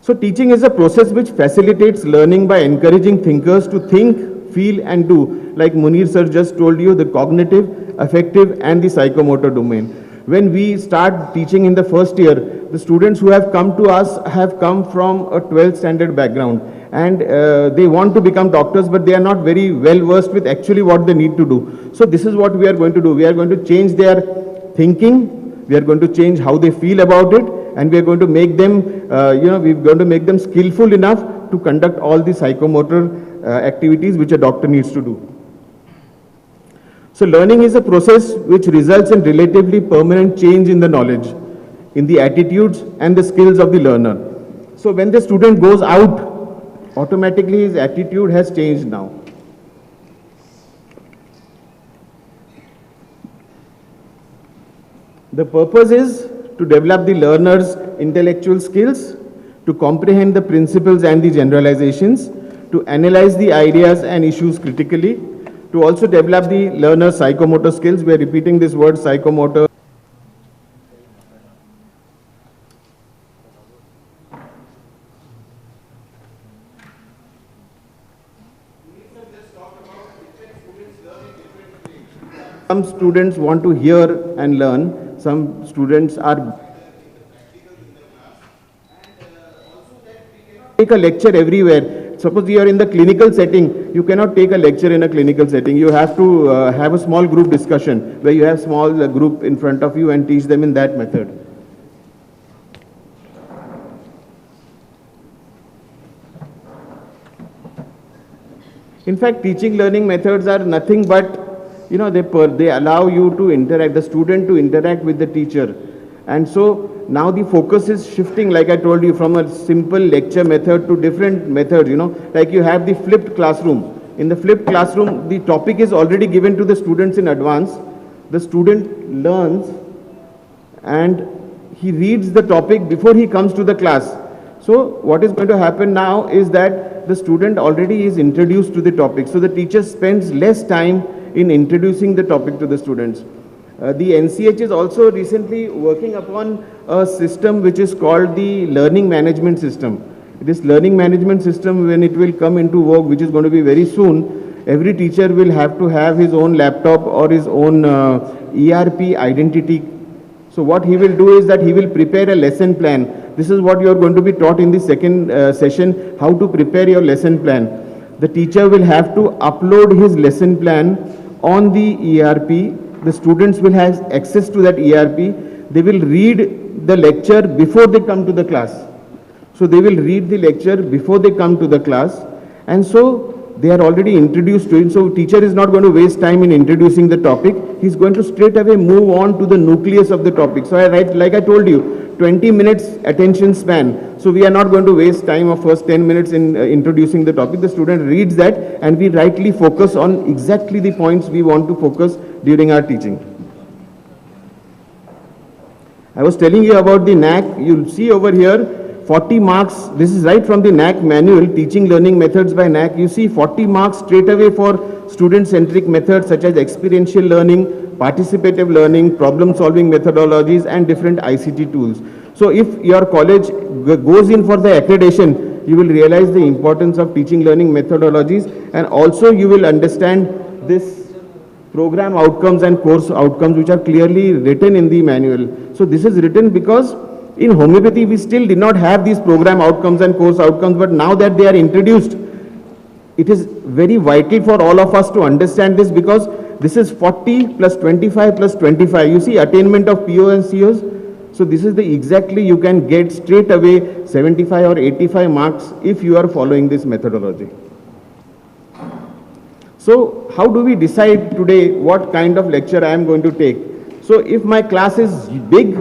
So teaching is a process which facilitates learning by encouraging thinkers to think, feel and do. Like Munir sir just told you, the cognitive, affective and the psychomotor domain. When we start teaching in the first year, the students who have come to us have come from a 12th standard background, and they want to become doctors, but they are not very well versed with actually what they need to do. So this is what we are going to do. We are going to change their thinking, we are going to change how they feel about it, and we are going to make them, we're going to make them skillful enough to conduct all the psychomotor activities which a doctor needs to do. So learning is a process which results in relatively permanent change in the knowledge, in the attitudes and the skills of the learner. So when the student goes out, automatically his attitude has changed now. The purpose is to develop the learner's intellectual skills, to comprehend the principles and the generalizations, to analyze the ideas and issues critically, to also develop the learner's psychomotor skills. We are repeating this word psychomotor. Some students want to hear and learn, some students are take a lecture everywhere. Suppose you are in the clinical setting, you cannot take a lecture in a clinical setting. You have to have a small group discussion where you have small group in front of you and teach them in that method. In fact, teaching learning methods are nothing but, they allow you to interact, the student to interact with the teacher. And so now the focus is shifting, like I told you, from a simple lecture method to different methods, like you have the flipped classroom. In the flipped classroom, the topic is already given to the students in advance. The student learns and he reads the topic before he comes to the class. So what is going to happen now is that the student already is introduced to the topic. So the teacher spends less time in introducing the topic to the students. The NCH is also recently working upon a system which is called the learning management system. This learning management system, when it will come into work, which is going to be very soon, every teacher will have to have his own laptop or his own ERP identity. So what he will do is that he will prepare a lesson plan. This is what you are going to be taught in the second session, how to prepare your lesson plan. The teacher will have to upload his lesson plan on the ERP. The students will have access to that ERP. They will read the lecture before they come to the class. So they will read the lecture before they come to the class, and so they are already introduced to it. So teacher is not going to waste time in introducing the topic. He's going to straight away move on to the nucleus of the topic. So like I told you, 20 minutes attention span. So we are not going to waste time of first 10 minutes in introducing the topic. The student reads that and we rightly focus on exactly the points we want to focus during our teaching. I was telling you about the NAC. You'll see over here 40 marks. This is right from the NAC manual, Teaching Learning Methods by NAC. You see 40 marks straight away for student-centric methods such as experiential learning, participative learning, problem-solving methodologies and different ICT tools. So if your college goes in for the accreditation, you will realize the importance of teaching learning methodologies, and also you will understand this program outcomes and course outcomes which are clearly written in the manual. So this is written because in homeopathy we still did not have these program outcomes and course outcomes, but now that they are introduced, it is very vital for all of us to understand this, because this is 40 plus 25 plus 25. You see attainment of PO and COs. So this is the exactly you can get straight away 75 or 85 marks if you are following this methodology. So how do we decide today what kind of lecture I am going to take? So if my class is big,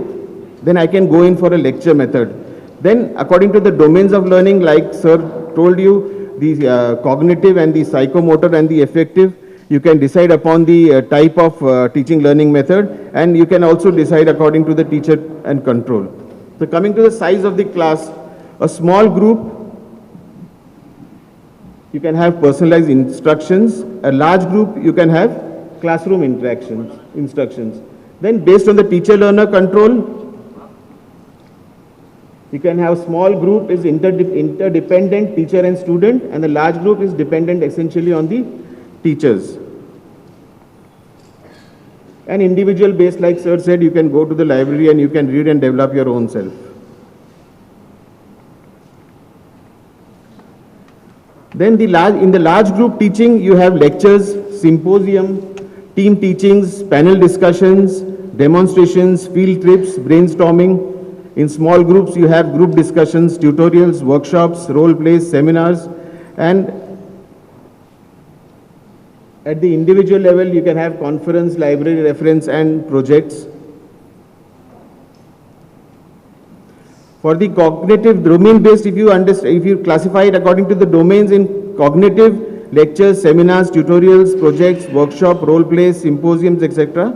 then I can go in for a lecture method. Then according to the domains of learning, like sir told you, the cognitive and the psychomotor and the affective, you can decide upon the type of teaching learning method, and you can also decide according to the teacher and control. So coming to the size of the class, a small group, you can have personalized instructions. A large group, you can have classroom instructions. Then based on the teacher-learner control, You can have small group is interdependent teacher and student, and the large group is dependent essentially on the teachers. And individual based, like sir said, you can go to the library and you can read and develop your own self. Then in the large group teaching, you have lectures, symposium, team teachings, panel discussions, demonstrations, field trips, brainstorming. In small groups, you have group discussions, tutorials, workshops, role plays, seminars, and at the individual level, you can have conference, library reference, and projects. For the cognitive domain-based, if you classify it according to the domains in cognitive, lectures, seminars, tutorials, projects, workshop, role plays, symposiums, etc.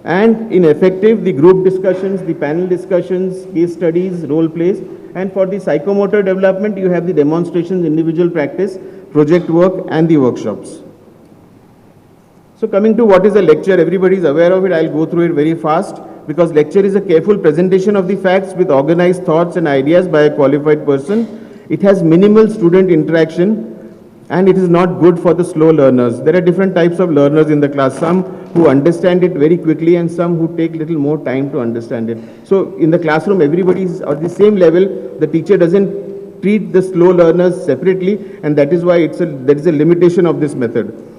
And in affective, the group discussions, the panel discussions, case studies, role plays. And for the psychomotor development, you have the demonstrations, individual practice, project work, and the workshops. So coming to what is a lecture, everybody is aware of it. I'll go through it very fast, because lecture is a careful presentation of the facts with organized thoughts and ideas by a qualified person. It has minimal student interaction, and it is not good for the slow learners. There are different types of learners in the class, some who understand it very quickly and some who take little more time to understand it. So in the classroom, everybody is at the same level. The teacher doesn't treat the slow learners separately, and that is why there is a limitation of this method.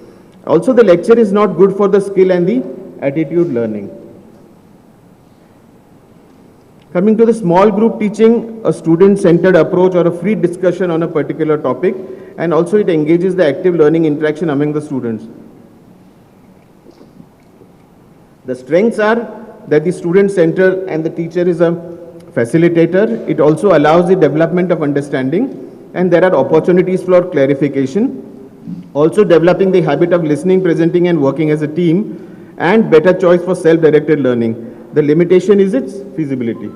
Also, the lecture is not good for the skill and the attitude learning. Coming to the small group teaching, a student-centered approach or a free discussion on a particular topic, and also it engages the active learning interaction among the students. The strengths are that the student center and the teacher is a facilitator. It also allows the development of understanding, and there are opportunities for clarification. Also developing the habit of listening, presenting, and working as a team, and better choice for self-directed learning. The limitation is its feasibility.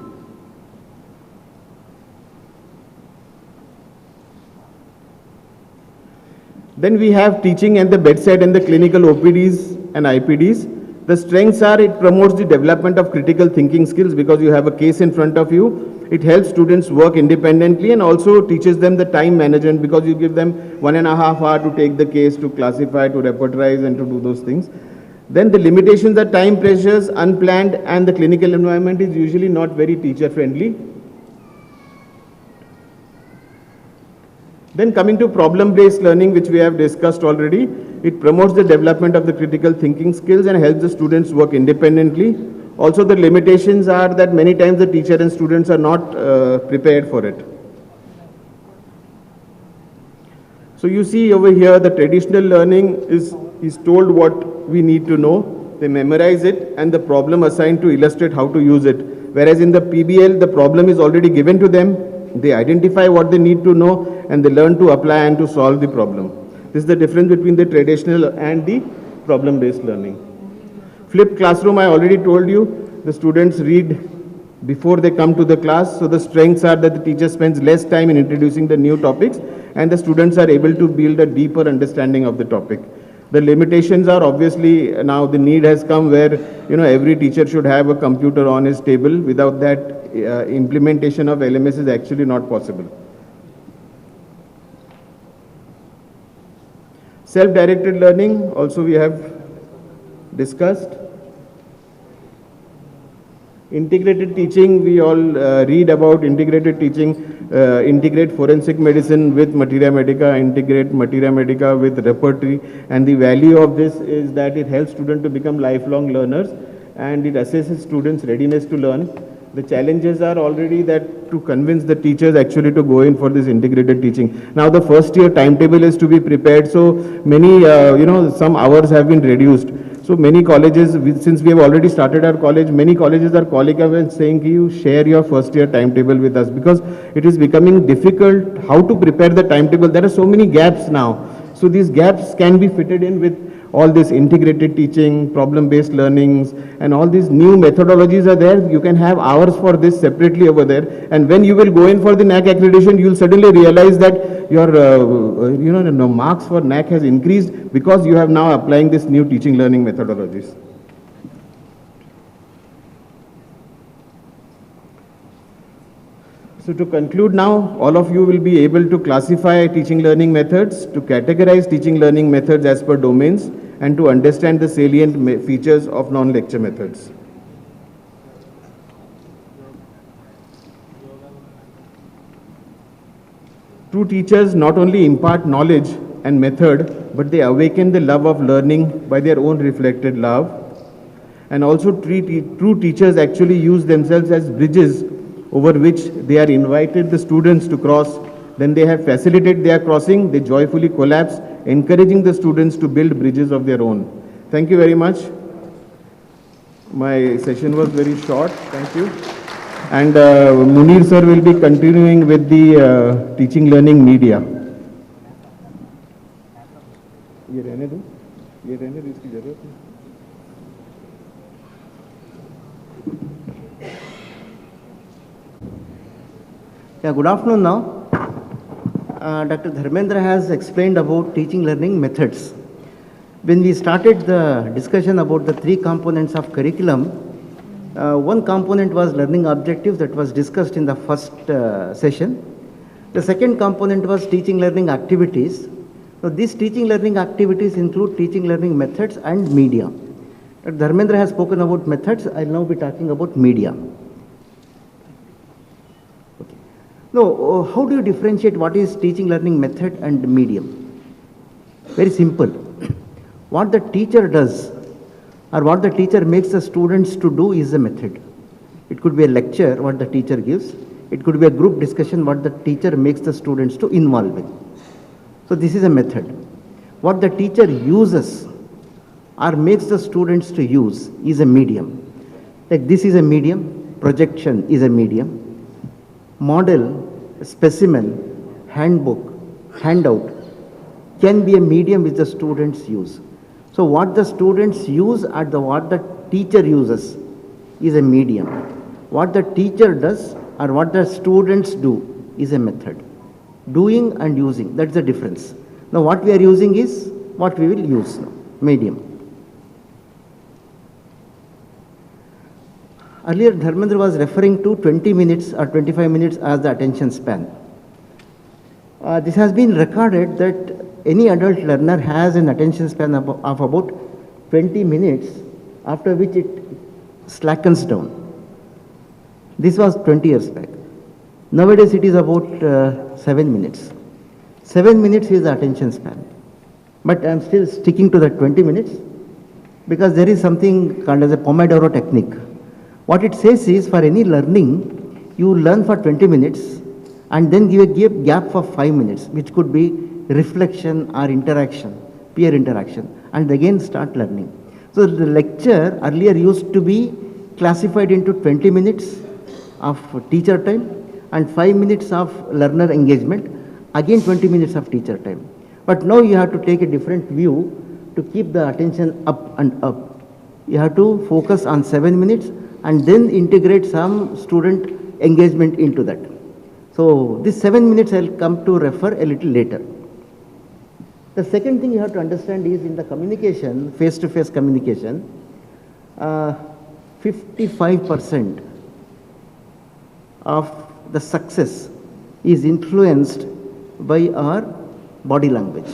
Then we have teaching and the bedside and the clinical OPDs and IPDs. The strengths are it promotes the development of critical thinking skills because you have a case in front of you. It helps students work independently and also teaches them the time management because you give them 1.5 hours to take the case, to classify, to repertorize, and to do those things. Then the limitations are time pressures, unplanned, and the clinical environment is usually not very teacher friendly. Then coming to problem-based learning, which we have discussed already, it promotes the development of the critical thinking skills and helps the students work independently. Also, the limitations are that many times the teacher and students are not prepared for it. So you see over here, the traditional learning is told what we need to know. They memorize it and the problem assigned to illustrate how to use it. Whereas in the PBL, the problem is already given to them. They identify what they need to know and they learn to apply and to solve the problem. This is the difference between the traditional and the problem-based learning. Flipped classroom, I already told you, the students read before they come to the class. So the strengths are that the teacher spends less time in introducing the new topics and the students are able to build a deeper understanding of the topic. The limitations are obviously now the need has come where every teacher should have a computer on his table. Without that, implementation of LMS is actually not possible. Self-directed learning also we have discussed. Integrated teaching, we all read about integrated teaching, integrate forensic medicine with materia medica, integrate materia medica with repertory, and the value of this is that it helps students to become lifelong learners and it assesses students' readiness to learn. The challenges are already that to convince the teachers actually to go in for this integrated teaching. Now the first year timetable is to be prepared, so many, some hours have been reduced. So many colleges, since we have already started our college, many colleges are calling up and saying, can you share your first year timetable with us? Because it is becoming difficult how to prepare the timetable. There are so many gaps now. So these gaps can be fitted in with all this integrated teaching, problem-based learnings, and all these new methodologies are there. You can have hours for this separately over there. And when you will go in for the NAC accreditation, you will suddenly realize that your, marks for NAC has increased because you have now applying this new teaching learning methodologies. So to conclude now, all of you will be able to classify teaching learning methods, to categorize teaching learning methods as per domains, and to understand the salient features of non-lecture methods. True teachers not only impart knowledge and method, but they awaken the love of learning by their own reflected love. And also true teachers actually use themselves as bridges over which they are invited the students to cross. Then they have facilitated their crossing, they joyfully collapse, encouraging the students to build bridges of their own. Thank you very much. My session was very short. Thank you. And Munir sir will be continuing with the teaching learning media. ये रहने दो इसकी जरूरत नहीं. Yeah, good afternoon now. Dr. Dharmendra has explained about teaching learning methods. When we started the discussion about the three components of curriculum, one component was learning objectives that was discussed in the first session. The second component was teaching learning activities. So these teaching learning activities include teaching learning methods and media. Dr. Dharmendra has spoken about methods. I will now be talking about media. No, how do you differentiate what is teaching learning method and medium? Very simple. What the teacher does or what the teacher makes the students to do is a method. It could be a lecture, what the teacher gives. It could be a group discussion, what the teacher makes the students to involve in. So this is a method. What the teacher uses or makes the students to use is a medium. Like this is a medium, projection is a medium. Model, specimen, handbook, handout can be a medium which the students use. So what the students use and what the teacher uses is a medium. What the teacher does or what the students do is a method. Doing and using, that's the difference. Now what we are using is what we will use now, medium. Earlier, Dharmendra was referring to 20 minutes or 25 minutes as the attention span. This has been recorded that any adult learner has an attention span of about 20 minutes, after which it slackens down. This was 20 years back. Nowadays, it is about 7 minutes. 7 minutes is the attention span. But I am still sticking to the 20 minutes because there is something called as a Pomodoro technique. What it says is for any learning, you learn for 20 minutes and then give a gap for 5 minutes, which could be reflection or interaction, peer interaction, and again start learning. So the lecture earlier used to be classified into 20 minutes of teacher time and 5 minutes of learner engagement, again 20 minutes of teacher time. But now you have to take a different view to keep the attention up and up. You have to focus on 7 minutes and then integrate some student engagement into that. So this 7 minutes I will come to refer a little later. The second thing you have to understand is in the communication, face-to-face communication, 55% of the success is influenced by our body language.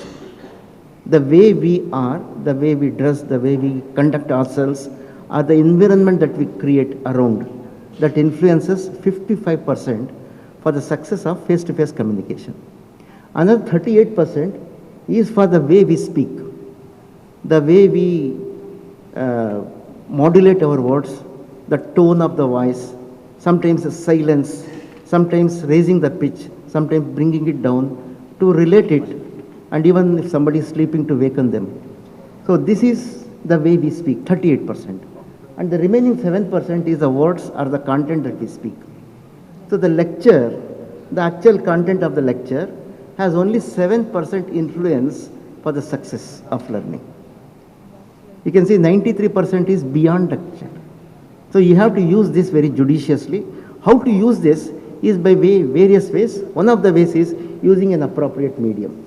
The way we are, the way we dress, the way we conduct ourselves, or the environment that we create around, that influences 55% for the success of face-to-face communication. Another 38% is for the way we speak, the way we modulate our words, the tone of the voice, sometimes the silence, sometimes raising the pitch, sometimes bringing it down to relate it, and even if somebody is sleeping to waken them. So this is the way we speak, 38%. And the remaining 7% is the words or the content that we speak. So the lecture, the actual content of the lecture has only 7% influence for the success of learning. You can see 93% is beyond lecture. So you have to use this very judiciously. How to use this is by various ways. One of the ways is using an appropriate medium.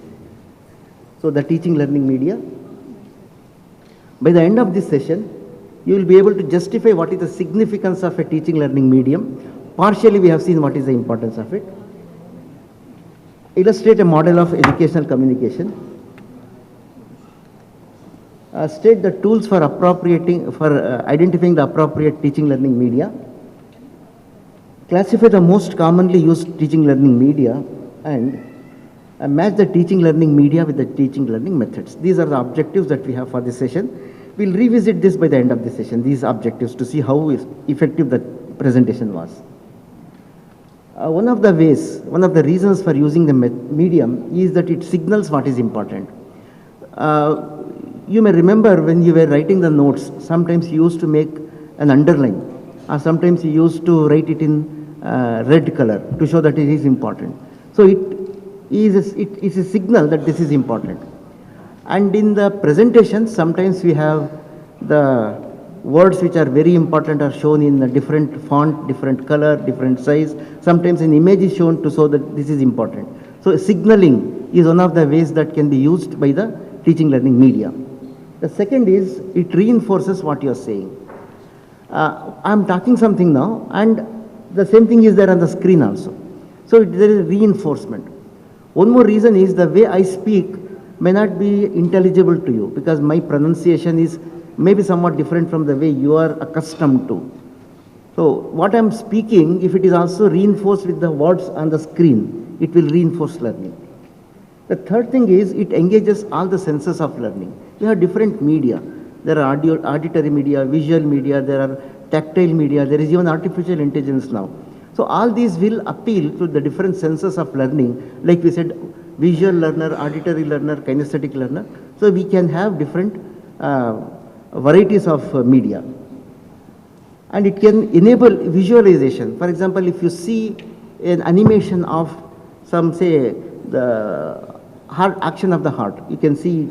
So the teaching learning media. By the end of this session, you will be able to justify what is the significance of a teaching learning medium, partially we have seen what is the importance of it. Illustrate a model of educational communication. State the tools for identifying the appropriate teaching learning media. Classify the most commonly used teaching learning media and match the teaching learning media with the teaching learning methods. These are the objectives that we have for this session. We'll revisit this by the end of the session, these objectives, to see how effective the presentation was. One of the reasons for using the medium is that it signals what is important. You may remember when you were writing the notes, sometimes you used to make an underline, or sometimes you used to write it in red color to show that it is important. So it is a signal that this is important. And in the presentation, sometimes we have the words which are very important are shown in a different font, different color, different size. Sometimes an image is shown to show that this is important. So signaling is one of the ways that can be used by the teaching learning media. The second is it reinforces what you are saying. I'm talking something now, and the same thing is there on the screen also. So there is reinforcement. One more reason is the way I speak may not be intelligible to you because my pronunciation is maybe somewhat different from the way you are accustomed to. So what I'm speaking, if it is also reinforced with the words on the screen, it will reinforce learning. The third thing is it engages all the senses of learning. We have different media. There are auditory media, visual media, there are tactile media, there is even artificial intelligence now. So all these will appeal to the different senses of learning, like we said, visual learner, auditory learner, kinesthetic learner. So we can have different varieties of media. And it can enable visualization. For example, if you see an animation of some, say, the heart action of the heart, you can see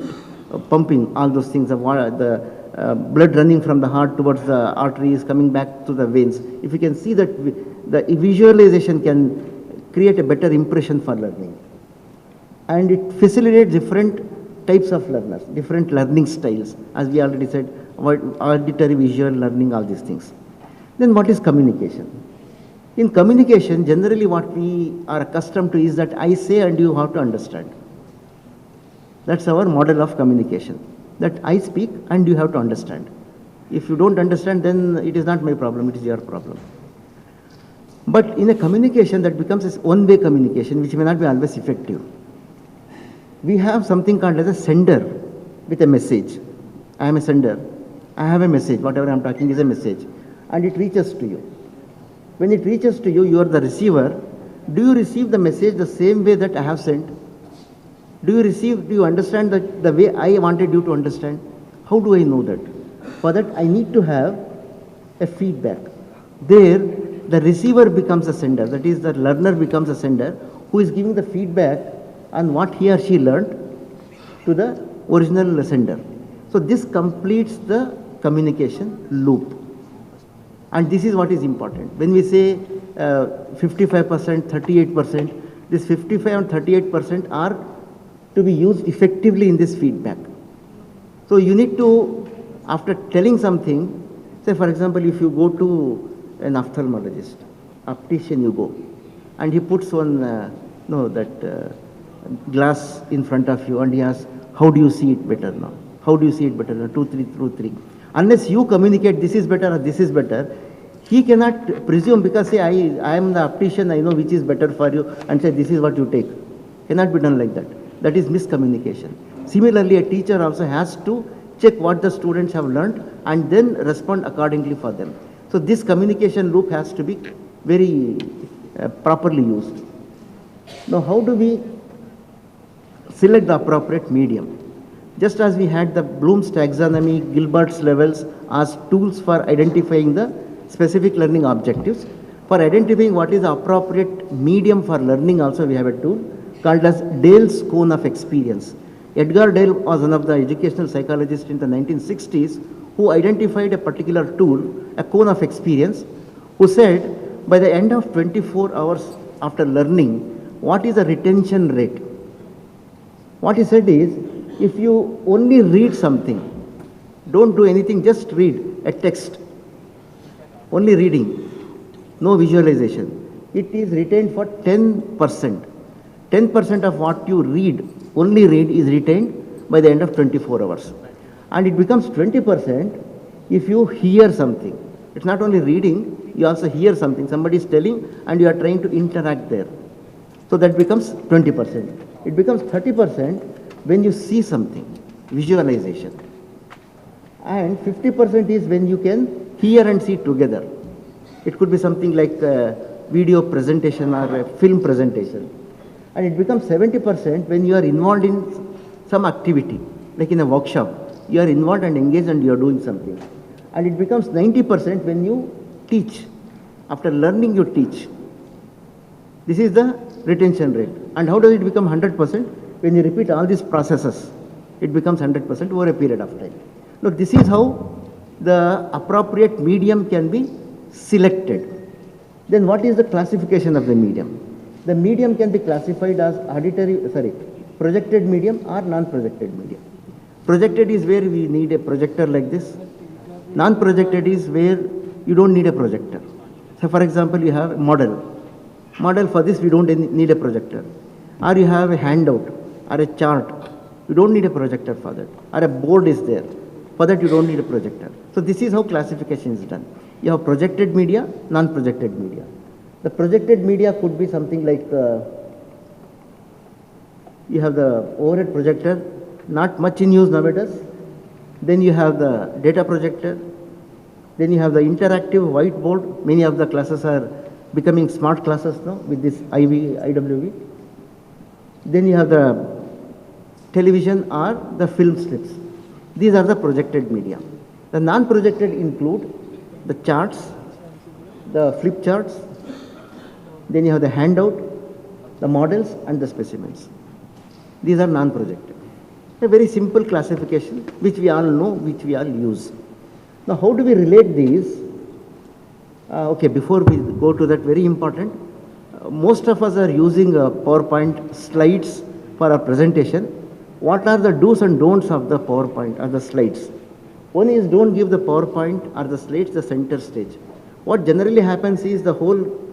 pumping, all those things, the blood running from the heart towards the arteries, coming back to the veins. If you can see that, the visualization can create a better impression for learning. And it facilitates different types of learners, different learning styles, as we already said, auditory, visual learning, all these things. Then what is communication? In communication, generally what we are accustomed to is that I say and you have to understand. That's our model of communication, that I speak and you have to understand. If you don't understand, then it is not my problem, it is your problem. But in a communication that becomes a one-way communication, which may not be always effective, we have something called as a sender with a message. I am a sender. I have a message. Whatever I am talking is a message. And it reaches to you. When it reaches to you, you are the receiver. Do you receive the message the same way that I have sent? Do you understand that the way I wanted you to understand? How do I know that? For that, I need to have a feedback. There, the receiver becomes a sender. That is, the learner becomes a sender who is giving the feedback on what he or she learned to the original sender. So this completes the communication loop. And this is what is important. When we say 55%, 38%, this 55 and 38% are to be used effectively in this feedback. So you need to, after telling something, say for example, if you go to an ophthalmologist, optician you go, and he puts one, glass in front of you and he asks, how do you see it better now? How do you see it better now? 2, 3, through 3. Unless you communicate this is better or this is better, he cannot presume because say I am the optician, I know which is better for you and say this is what you take. Cannot be done like that. That is miscommunication. Similarly, a teacher also has to check what the students have learned and then respond accordingly for them. So this communication loop has to be very properly used. Now how do we select the appropriate medium? Just as we had the Bloom's taxonomy, Gilbert's levels as tools for identifying the specific learning objectives, for identifying what is the appropriate medium for learning also we have a tool called as Dale's cone of experience. Edgar Dale was one of the educational psychologists in the 1960s who identified a particular tool, a cone of experience, who said by the end of 24 hours after learning, what is the retention rate? What he said is, if you only read something, don't do anything, just read a text, only reading, no visualization. It is retained for 10%. 10% of what you read, only read, is retained by the end of 24 hours. And it becomes 20% if you hear something. It's not only reading, you also hear something. Somebody is telling and you are trying to interact there. So that becomes 20%. It becomes 30% when you see something, visualization. And 50% is when you can hear and see together. It could be something like a video presentation or a film presentation. And it becomes 70% when you are involved in some activity, like in a workshop. You are involved and engaged and you are doing something. And it becomes 90% when you teach. After learning, you teach. This is the retention rate. And how does it become 100%? When you repeat all these processes, it becomes 100% over a period of time. Look, this is how the appropriate medium can be selected. Then what is the classification of the medium? The medium can be classified as projected medium or non-projected medium. Projected is where we need a projector like this. Non-projected is where you don't need a projector. So for example, you have a model. Model, for this we don't need a projector. Or you have a handout or a chart. You don't need a projector for that. Or a board is there. For that you don't need a projector. So this is how classification is done. You have projected media, non-projected media. The projected media could be something like you have the overhead projector, not much in use nowadays. Then you have the data projector. Then you have the interactive whiteboard. Many of the classes are becoming smart classes now with this IWV. Then you have the television or the film slips. These are the projected media. The non-projected include the charts, the flip charts, then you have the handout, the models and the specimens. These are non-projected. A very simple classification which we all know, which we all use. Now how do we relate these? Before we go to that, very important, most of us are using PowerPoint slides for our presentation. What are the do's and don'ts of the PowerPoint or the slides? One is, don't give the PowerPoint or the slides the center stage. What generally happens is the whole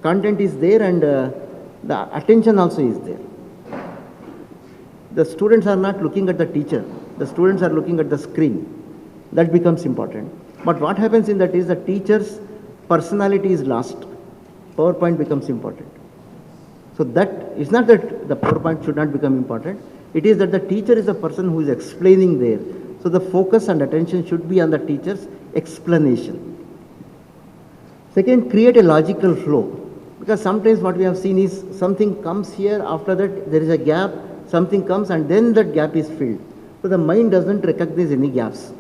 content is there and the attention also is there. The students are not looking at the teacher. The students are looking at the screen. That becomes important. But what happens in that is the teacher's personality is lost. PowerPoint becomes important. So that it's not that the PowerPoint should not become important. It is that the teacher is the person who is explaining there. So the focus and attention should be on the teacher's explanation. Second, create a logical flow. Because sometimes what we have seen is something comes here, after that there is a gap, something comes and then that gap is filled. So the mind doesn't recognize any gaps.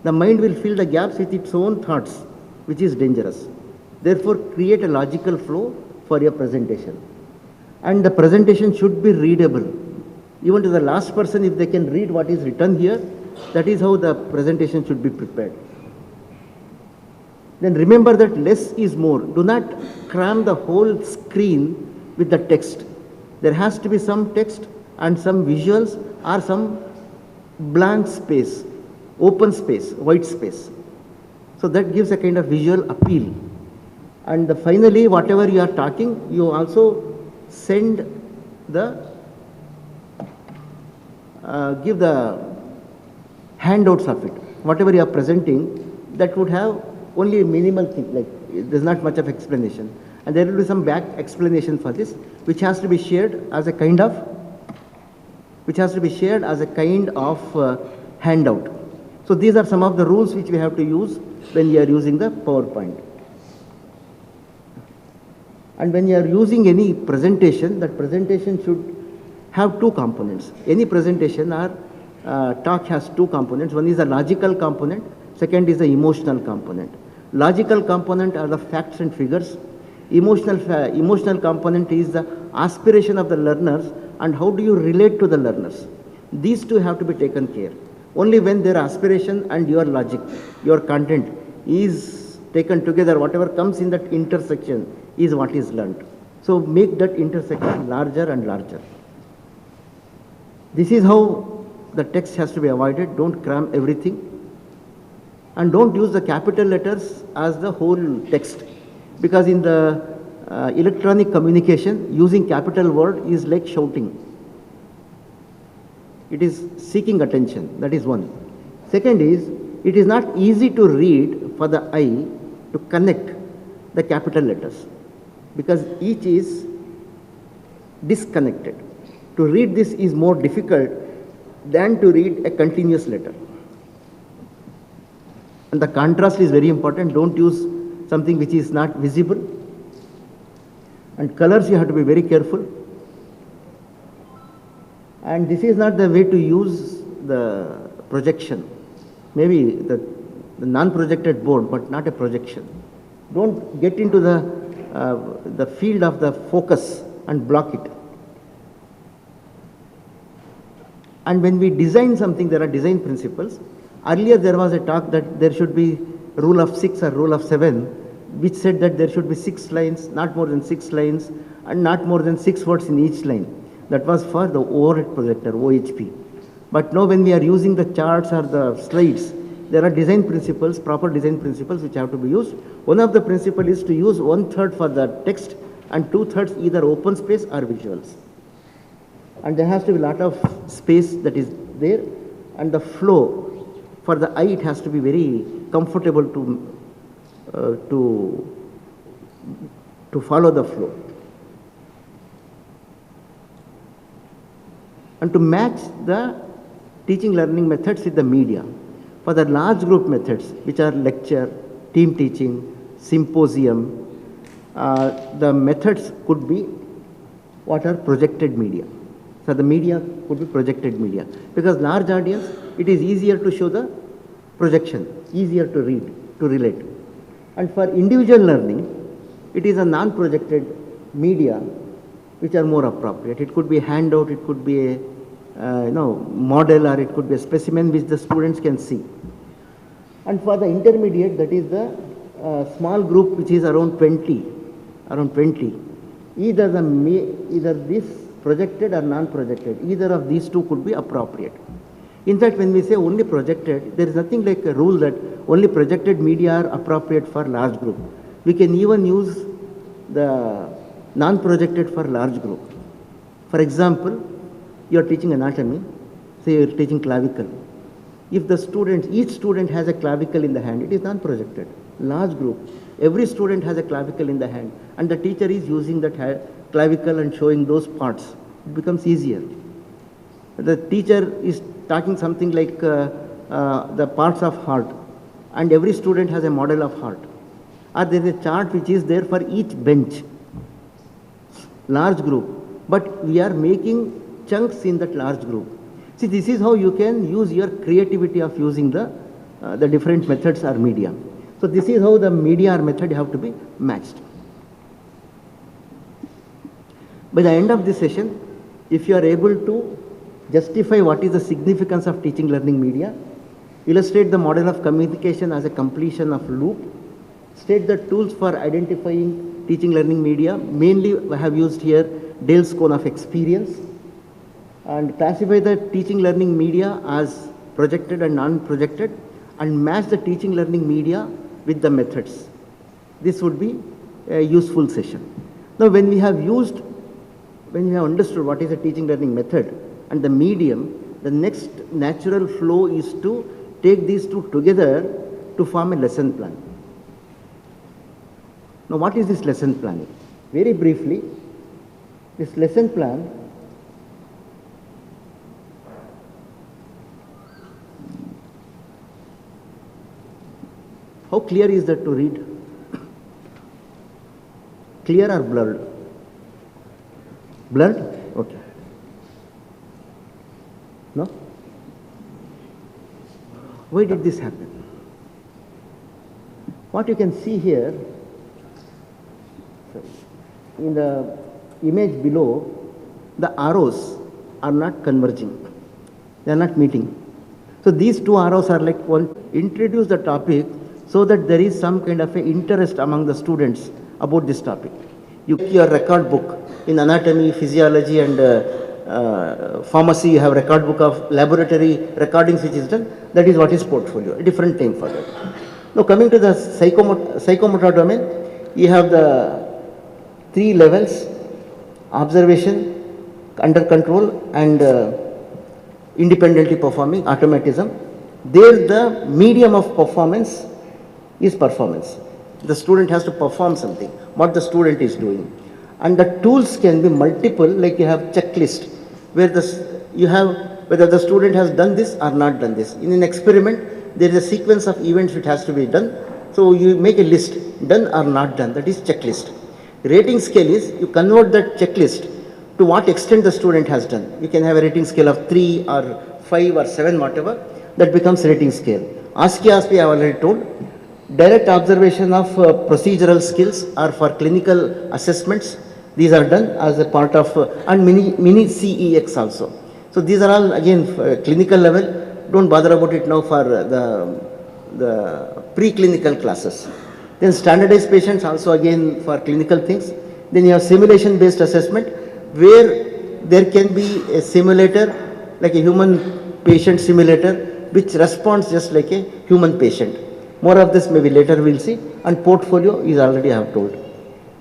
The mind will fill the gaps with its own thoughts, which is dangerous. Therefore, create a logical flow for your presentation. And the presentation should be readable. Even to the last person, if they can read what is written here, that is how the presentation should be prepared. Then remember that less is more. Do not cram the whole screen with the text. There has to be some text and some visuals or some blank space, open space, white space. So that gives a kind of visual appeal. And finally, whatever you are talking, you also send the, give the handouts of it. Whatever you are presenting, that would have only a minimal thing, like there's not much of explanation. And there will be some back explanation for this, which has to be shared as a kind of, handout. So these are some of the rules which we have to use when you are using the PowerPoint. And when you are using any presentation, that presentation should have two components. Any presentation or talk has two components. One is a logical component, second is the emotional component. Logical component are the facts and figures. Emotional component is the aspiration of the learners and how do you relate to the learners. These two have to be taken care. Only when their aspiration and your logic, your content is taken together, whatever comes in that intersection is what is learned. So make that intersection larger and larger. This is how the text has to be avoided. Don't cram everything. And don't use the capital letters as the whole text. because in the electronic communication, using capital word is like shouting. It is seeking attention. That is one. Second is, it is not easy to read for the eye to connect the capital letters because each is disconnected. To read this is more difficult than to read a continuous letter. And the contrast is very important. Don't use something which is not visible. And colors you have to be very careful. And this is not the way to use the projection. Maybe the non-projected board, but not a projection. Don't get into the field of the focus and block it. And when we design something, there are design principles. Earlier there was a talk that there should be rule of 6 or rule of 7, which said that there should be 6 lines, not more than 6 lines, and not more than 6 words in each line. That was for the overhead projector, OHP. But now when we are using the charts or the slides, there are design principles, proper design principles which have to be used. One of the principles is to use 1/3 for the text and 2/3 either open space or visuals. And there has to be a lot of space that is there, and the flow for the eye, it has to be very comfortable to follow the flow. And to match the teaching learning methods with the media. For the large group methods, which are lecture, team teaching, symposium, the methods could be what are projected media. So the media could be projected media. Because large audience, it is easier to show the projection, easier to read, to relate. And for individual learning, it is a non-projected media which are more appropriate. It could be a handout, it could be a model, or it could be a specimen which the students can see. And for the intermediate, that is the small group which is around 20, either this projected or non-projected, either of these two could be appropriate. In fact, when we say only projected, there is nothing like a rule that only projected media are appropriate for large group. We can even use the non-projected for large group. For example, you are teaching anatomy, say you are teaching clavicle. If the student, each student has a clavicle in the hand, it is non-projected. Large group, every student has a clavicle in the hand, and the teacher is using that clavicle and showing those parts. It becomes easier. The teacher is talking something like the parts of heart, and every student has a model of heart. Or there is a chart which is there for each bench. Large group, but we are making chunks in that large group. See, this is how you can use your creativity of using the different methods or media. So this is how the media or method have to be matched. By the end of this session, if you are able to justify what is the significance of teaching learning media, illustrate the model of communication as a completion of loop, state the tools for identifying teaching learning media, mainly I have used here Dale's cone of experience, and classify the teaching learning media as projected and non-projected, and match the teaching learning media with the methods. This would be a useful session. Now when we have understood what is a teaching learning method and the medium, the next natural flow is to take these two together to form a lesson plan. Now what is this lesson planning? Very briefly, this lesson plan how clear is that to read? Clear or blurred? Blurred? Okay. No? Why did this happen? What you can see here, in the image below, the arrows are not converging. They are not meeting. So these two arrows are like one, introduce the topic so that there is some kind of a interest among the students about this topic. You keep your record book in anatomy, physiology and pharmacy, you have record book of laboratory recordings which is done. That is what is portfolio, a different name for that. Now coming to the psychomotor domain, you have the three levels: observation, under control, and independently performing automatism. There the medium of performance is performance. The student has to perform something, what the student is doing. And the tools can be multiple, like you have checklist, where you have whether the student has done this or not done this. In an experiment, there is a sequence of events which has to be done. So you make a list, done or not done, that is checklist. Rating scale is, you convert that checklist to what extent the student has done. You can have a rating scale of 3 or 5 or 7, whatever, that becomes rating scale. ASCII I have already told. Direct observation of procedural skills or for clinical assessments. These are done as a part of, and mini CEX also. So these are all again clinical level. Don't bother about it now for the preclinical classes. Then standardized patients also again for clinical things. Then you have simulation based assessment, where there can be a simulator, like a human patient simulator, which responds just like a human patient. More of this maybe later we'll see. And portfolio is already I have told.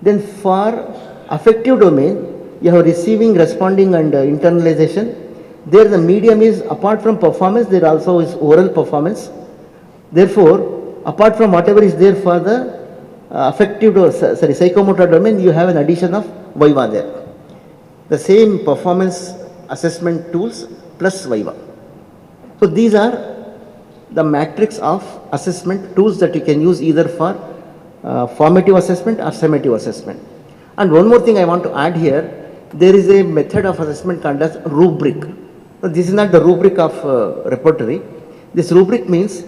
Then for affective domain, you have receiving, responding, and internalization. There the medium is, apart from performance, there also is oral performance. Therefore, apart from whatever is there for the psychomotor domain, you have an addition of Viva there. The same performance assessment tools plus Viva. So these are the matrix of assessment tools that you can use either for formative assessment or summative assessment. And one more thing I want to add here, there is a method of assessment called as rubric. Now, this is not the rubric of repertory. This rubric means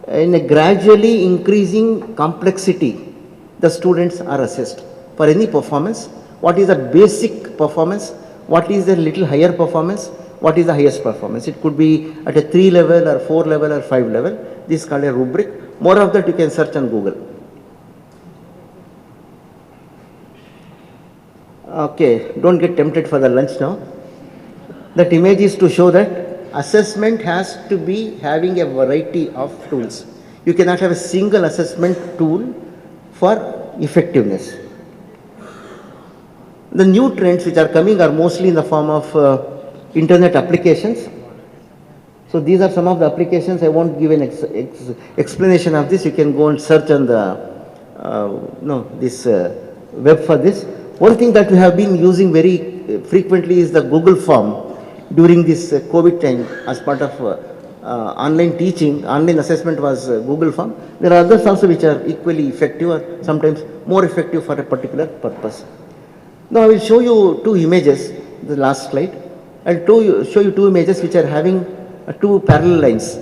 in a gradually increasing complexity, the students are assessed for any performance. What is the basic performance? What is the little higher performance? What is the highest performance? It could be at a 3 level or 4 level or 5 level. This is called a rubric. More of that you can search on Google. Okay, don't get tempted for the lunch now. That image is to show that assessment has to be having a variety of tools. You cannot have a single assessment tool for effectiveness. The new trends which are coming are mostly in the form of internet applications. So these are some of the applications. I won't give an explanation of this. You can go and search on the web for this. One thing that we have been using very frequently is the Google form during this COVID time as part of online teaching. Online assessment was Google form. There are others also which are equally effective or sometimes more effective for a particular purpose. Now I will show you two images, the last slide. I'll show you two images which are having two parallel lines.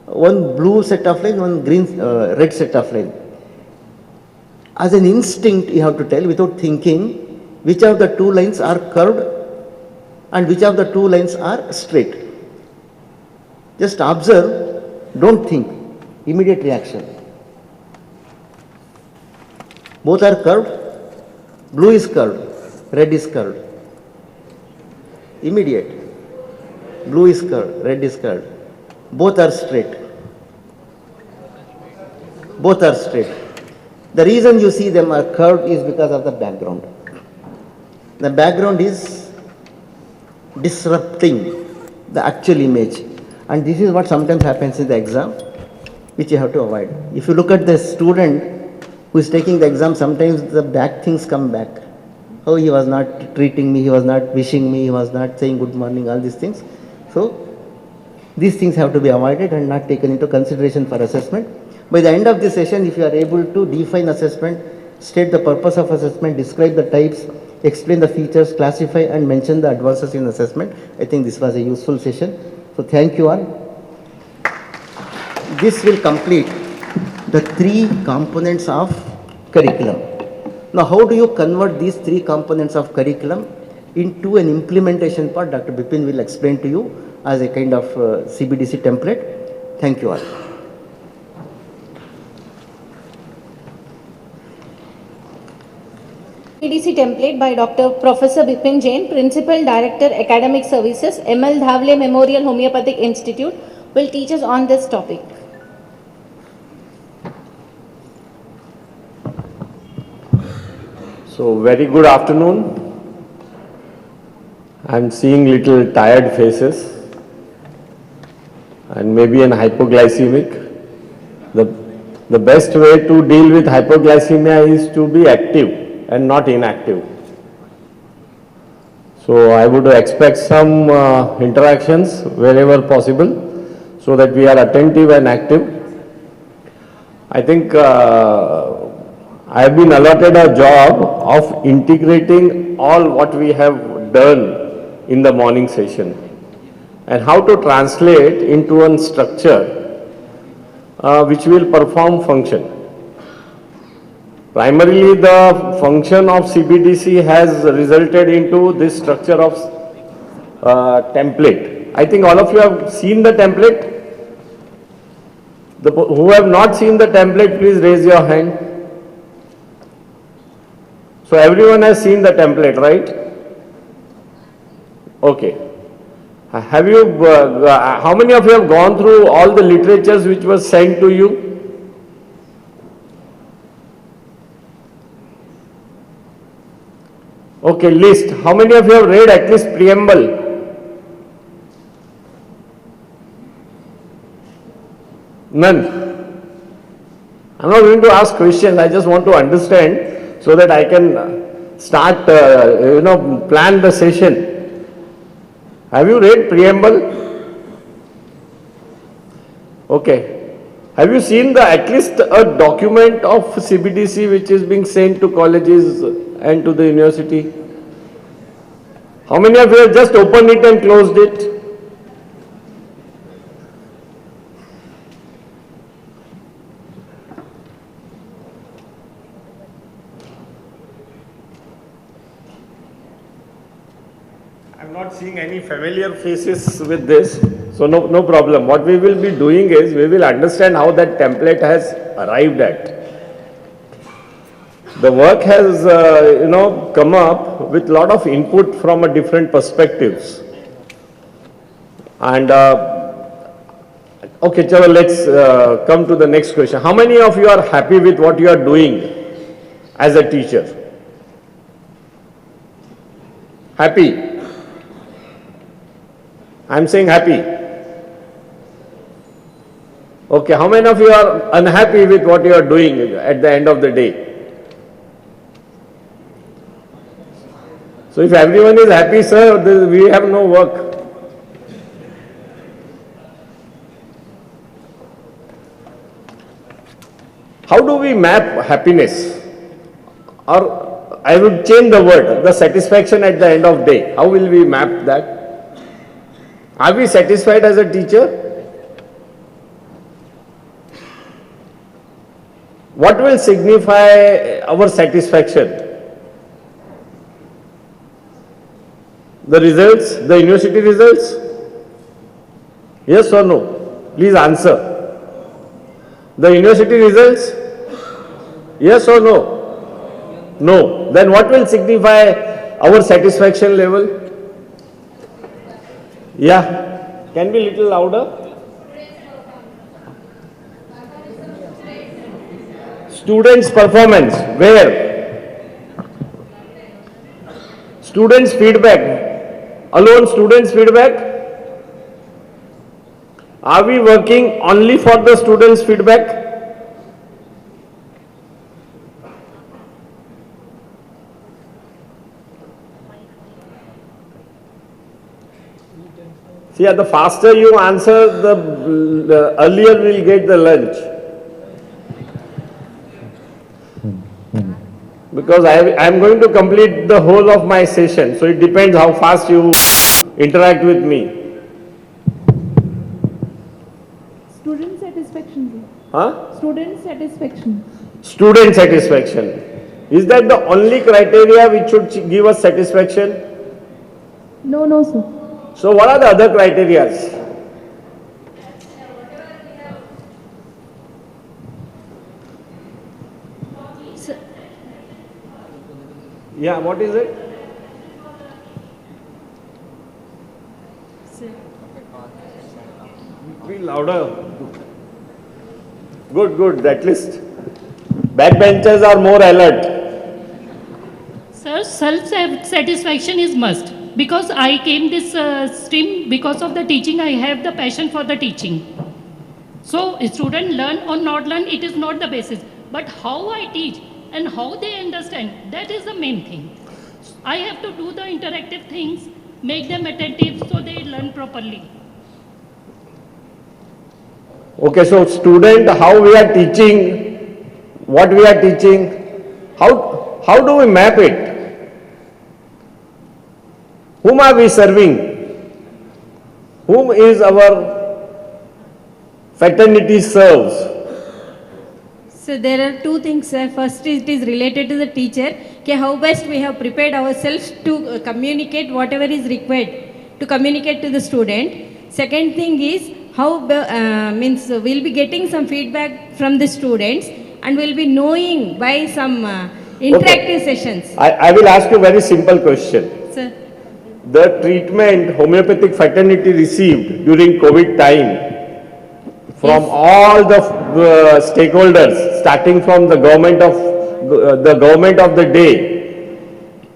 One blue set of line, one red set of line. As an instinct, you have to tell without thinking which of the two lines are curved and which of the two lines are straight. Just observe, don't think, immediate reaction. Both are curved, blue is curved, red is curved. Immediate. Blue is curved, red is curved. Both are straight. Both are straight. The reason you see them are curved is because of the background. The background is disrupting the actual image. And this is what sometimes happens in the exam, which you have to avoid. If you look at the student who is taking the exam, sometimes the back things come back. Oh, he was not treating me, he was not wishing me, he was not saying good morning, all these things. So, these things have to be avoided and not taken into consideration for assessment. By the end of this session, if you are able to define assessment, state the purpose of assessment, describe the types, explain the features, classify and mention the advances in assessment, I think this was a useful session. So, thank you all. This will complete the three components of curriculum. Now, how do you convert these three components of curriculum into an implementation part? Dr. Bipin will explain to you as a kind of CBDC template. Thank you all. CBDC template by Dr. Professor Bipin Jain, Principal Director Academic Services, ML Dhavle Memorial Homeopathic Institute, will teach us on this topic. So, very good afternoon. I'm seeing little tired faces and maybe an hypoglycemic. The best way to deal with hypoglycemia is to be active and not inactive. So, I would expect some interactions wherever possible so that we are attentive and active. I think I have been allotted a job of integrating all what we have done in the morning session and how to translate into a structure which will perform function. Primarily the function of CBDC has resulted into this structure of template. I think all of you have seen the template. Who have not seen the template, please raise your hand. So everyone has seen the template, right? Okay. Have you, how many of you have gone through all the literatures which was sent to you? Okay, list. How many of you have read at least preamble? None. I'm not going to ask questions. I just want to understand so that I can start, plan the session. Have you read preamble? Okay. Have you seen at least a document of CBDC which is being sent to colleges and to the university? How many of you have just opened it and closed it? I'm not seeing any familiar faces with this, so no problem. What we will be doing is, we will understand how that template has arrived at. The work has, come up with lot of input from a different perspectives. And, okay, chalo, let's come to the next question. How many of you are happy with what you are doing as a teacher? Happy? I'm saying happy. Okay, how many of you are unhappy with what you are doing at the end of the day? So if everyone is happy, sir, we have no work. How do we map happiness? Or I would change the word, the satisfaction at the end of the day. How will we map that? Are we satisfied as a teacher? What will signify our satisfaction? The results, the university results? Yes or no? Please answer. The university results? Yes or no? No. Then what will signify our satisfaction level? Yeah. Can be little louder? Students' performance. Where? Students' feedback. Alone students' feedback? Are we working only for the students' feedback? See, the faster you answer, the earlier we'll get the lunch. Because I am going to complete the whole of my session, so it depends how fast you interact with me. Student satisfaction. Huh? Student satisfaction. Student satisfaction. Is that the only criteria which should give us satisfaction? No, sir. So what are the other criteria? Yeah, what is it? Be louder. Good, at least backbenchers are more alert. self-satisfaction is must. Because I came this stream because of the teaching, I have the passion for the teaching. So a student learn or not learn, it is not the basis. But how I teach and how they understand, that is the main thing. I have to do the interactive things, make them attentive so they learn properly. Okay, so student, how we are teaching, what we are teaching, how do we map it? Whom are we serving? Whom is our fraternity serves? So there are two things. First, it is related to the teacher. Okay, how best we have prepared ourselves to communicate whatever is required to communicate to the student. Second thing is how means we'll be getting some feedback from the students and we'll be knowing by some interactive sessions. I will ask you a very simple question. Sir. The treatment homeopathic fraternity received during COVID time from Yes. all the stakeholders, starting from the government of the day,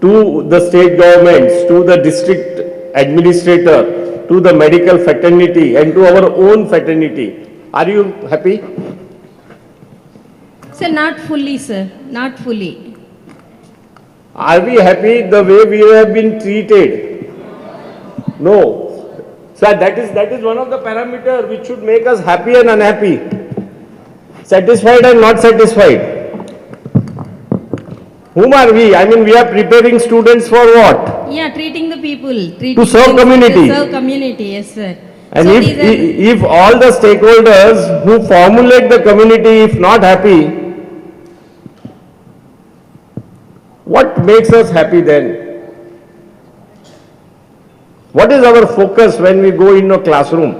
to the state governments, to the district administrator, to the medical fraternity and to our own fraternity. Are you happy? Sir, not fully, sir. Not fully. Are we happy the way we have been treated? No. Sir, that is one of the parameters which should make us happy and unhappy. Satisfied and not satisfied. Whom are we? I mean, we are preparing students for what? Yeah, treating the people. To serve community. To serve community, yes, sir. And So if all the stakeholders who formulate the community, if not happy, what makes us happy then? What is our focus when we go in a classroom?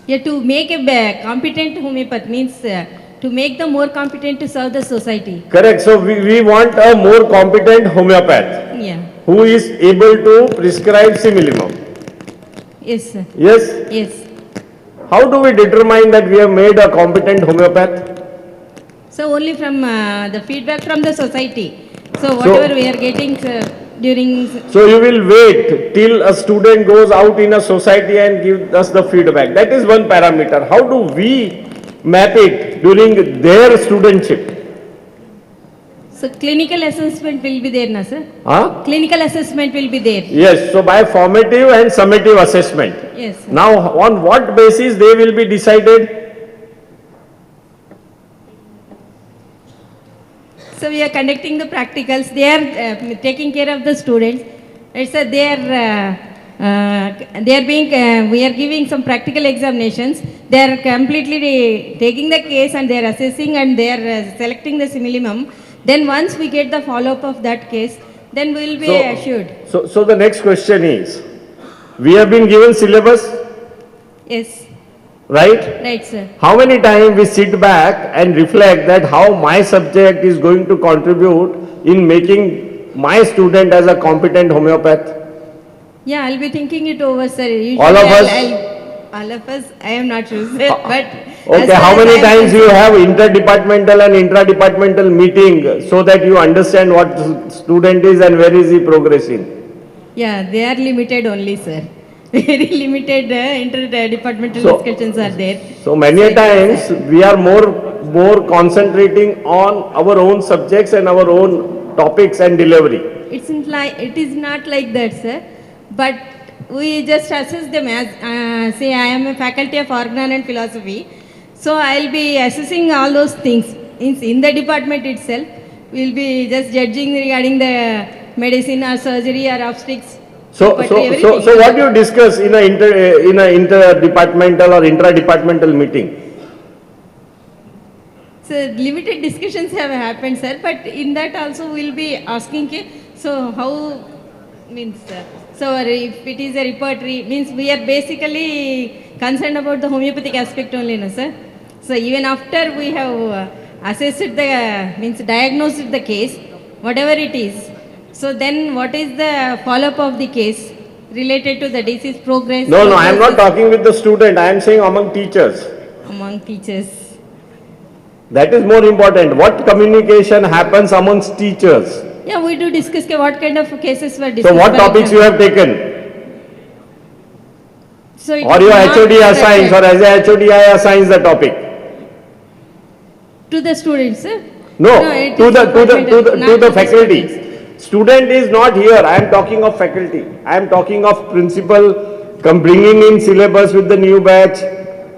Yeah, to make a competent homeopath means to make them more competent to serve the society. Correct. So we want a more competent homeopath Yeah. who is able to prescribe similimum. Yes, sir. Yes? Yes. How do we determine that we have made a competent homeopath? So only from the feedback from the society. So whatever we are getting during. So you will wait till a student goes out in a society and give us the feedback. That is one parameter. How do we map it during their studentship? So clinical assessment will be there, na sir? Huh? Clinical assessment will be there. Yes, so by formative and summative assessment. Yes, sir. Now, on what basis they will be decided? So we are conducting the practicals. They are taking care of the students. It's they are being. We are giving some practical examinations. They are completely taking the case and they are assessing and they are selecting the similimum. Then once we get the follow-up of that case, then we will be assured. So the next question is, we have been given syllabus, Yes, right? right, sir. How many times we sit back and reflect that how my subject is going to contribute in making my student as a competent homeopath? Yeah, I'll be thinking it over, sir. Usually All of us? all of us, I am not sure, sir. But Okay, how many times you have interdepartmental and intradepartmental meeting so that you understand what student is and where is he progressing? Yeah, they are limited only, sir. Very limited interdepartmental So- discussions are there. So many a times we are more concentrating on our own subjects and our own topics and delivery. It is not like that, sir. But we just assess them as, say I am a faculty of organ and philosophy. So I'll be assessing all those things. In the department itself, we'll be just judging regarding the medicine or surgery or obstetrics. So But what do you discuss in a interdepartmental or intradepartmental meeting? So limited discussions have happened, sir. But in that also we'll be asking, so how means, so if it is a repertory, means we are basically concerned about the homeopathic aspect only, no, sir. So even after we have assessed the, means diagnosed the case, whatever it is, so then what is the follow-up of the case related to the disease progress? No, I am not talking with the student, I am saying among teachers. Among teachers. That is more important. What communication happens amongst teachers? Yeah, we do discuss what kind of cases were discussed. So what by topics you exam. have taken? So it Or is your not HOD assigns, or structured as a HOD I assigns the topic? to the students. No, it to is the departmental, not to the students. faculty. Student is not here. I am talking of faculty. I am talking of principal bringing in syllabus with the new batch,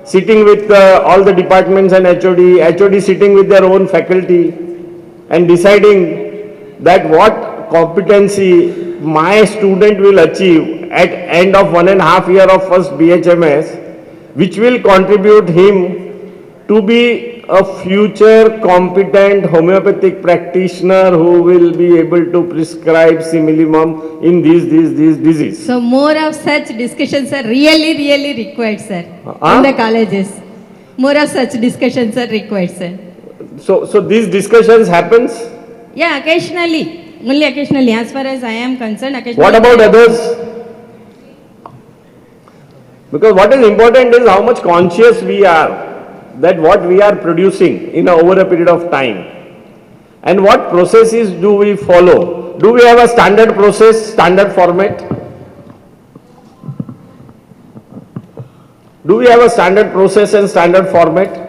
sitting with all the departments and HOD sitting with their own faculty and deciding that what competency my student will achieve at end of 1.5 year of first BHMS, which will contribute him to be a future competent homeopathic practitioner who will be able to prescribe simillimum in these disease. So more of such discussions are really required, sir, in the colleges. More of such discussions are required, sir. So these discussions happens. Yeah, occasionally, only occasionally. As far as I am concerned, occasionally. What about others? Because what is important is how much conscious we are that what we are producing in over a period of time, and what processes do we follow. Do we have a standard process, standard format? Do we have a standard process and standard format?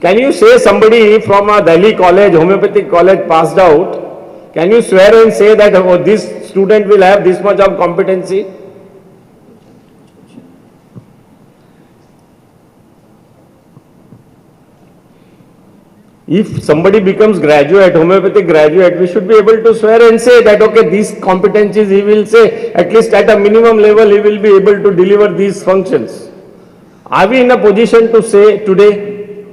Can you say somebody from a Delhi college, homeopathic college passed out, can you swear and say that oh, this student will have this much of competency? If somebody becomes graduate, homeopathic graduate, we should be able to swear and say that, okay, these competencies he will say, at least at a minimum level, he will be able to deliver these functions. Are we in a position to say today?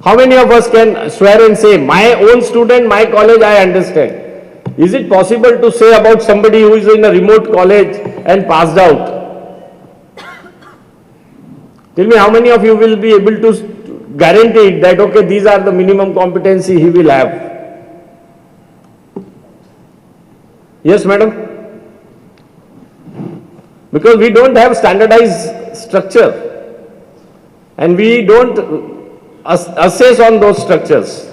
How many of us can swear and say, my own student, my college, I understand? Is it possible to say about somebody who is in a remote college and passed out? Tell me how many of you will be able to guaranteed that, okay, these are the minimum competency he will have. Yes, madam? Because we don't have standardized structure and we don't assess on those structures.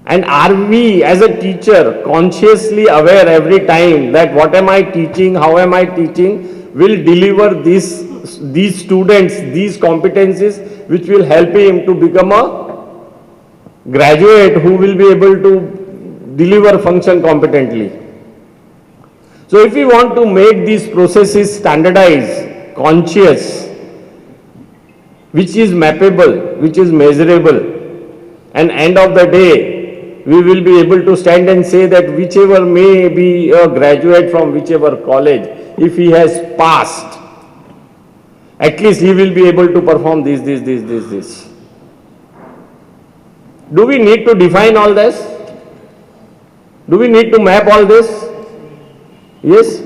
And are we as a teacher consciously aware every time that what am I teaching, how am I teaching will deliver these students, these competencies which will help him to become a graduate who will be able to deliver function competently. So if we want to make these processes standardized, conscious, which is mappable, which is measurable, and end of the day, we will be able to stand and say that whichever may be a graduate from whichever college, if he has passed, at least he will be able to perform this. Do we need to define all this? Do we need to map all this? Yes.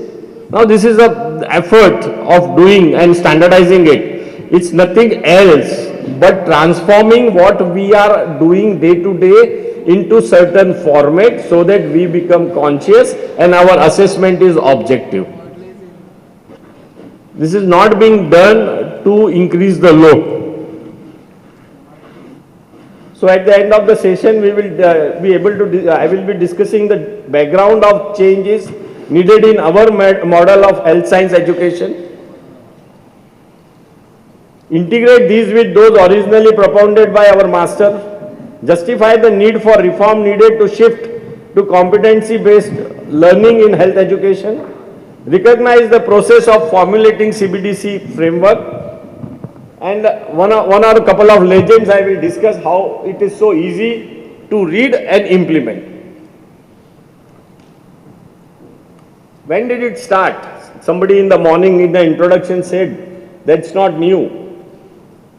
Now this is the effort of doing and standardizing it. It's nothing else but transforming what we are doing day to day into certain format so that we become conscious and our assessment is objective. This is not being done to increase the load. So at the end of the session, we will be able to, I will be discussing the background of changes needed in our model of health science education. Integrate these with those originally propounded by our master. Justify the need for reform needed to shift to competency-based learning in health education. Recognize the process of formulating CBDC framework, and one or a couple of legends I will discuss how it is so easy to read and implement. When did it start? Somebody in the morning in the introduction said that's not new.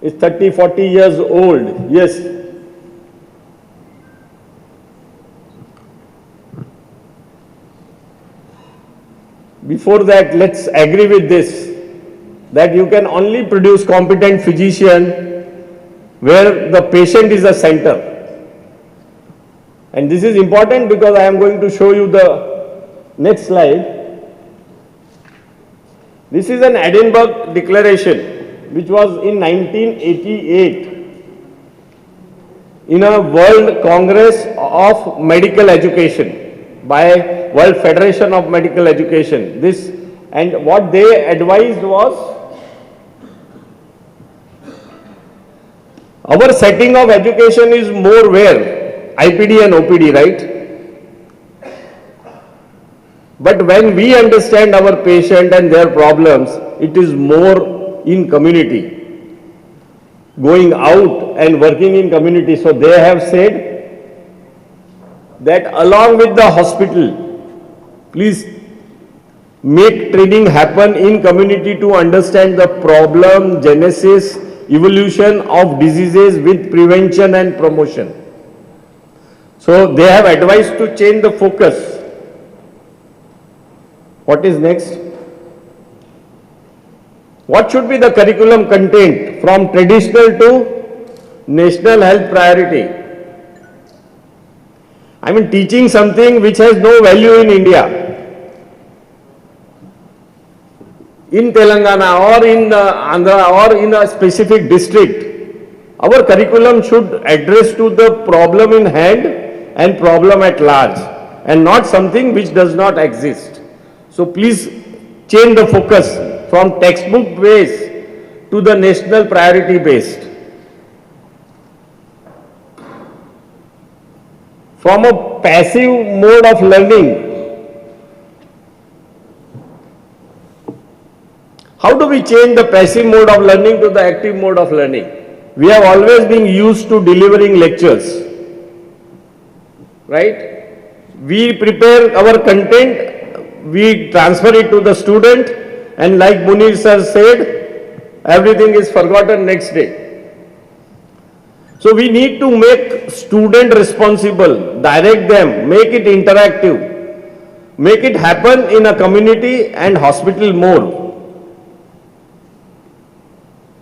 It's 30, 40 years old. Yes. Before that, let's agree with this, that you can only produce competent physician where the patient is the center. And this is important because I am going to show you the next slide. This is an Edinburgh Declaration which was in 1988. in a World Congress of Medical Education by World Federation of Medical Education. This, and what they advised was, our setting of education is more where? IPD and OPD, right? But when we understand our patient and their problems, it is more in community, going out and working in community. So they have said that along with the hospital, please make training happen in community to understand the problem, genesis, evolution of diseases with prevention and promotion. So they have advised to change the focus. What is next? What should be the curriculum content from traditional to national health priority? I mean, teaching something which has no value in India, in Telangana or in Andhra or in a specific district, our curriculum should address to the problem in hand and problem at large, and not something which does not exist. So please change the focus from textbook based to the national priority based. From a passive mode of learning, how do we change the passive mode of learning to the active mode of learning? We have always been used to delivering lectures, right? We prepare our content, we transfer it to the student, and like Munir sir said, everything is forgotten next day. So we need to make student responsible, direct them, make it interactive, make it happen in a community and hospital more.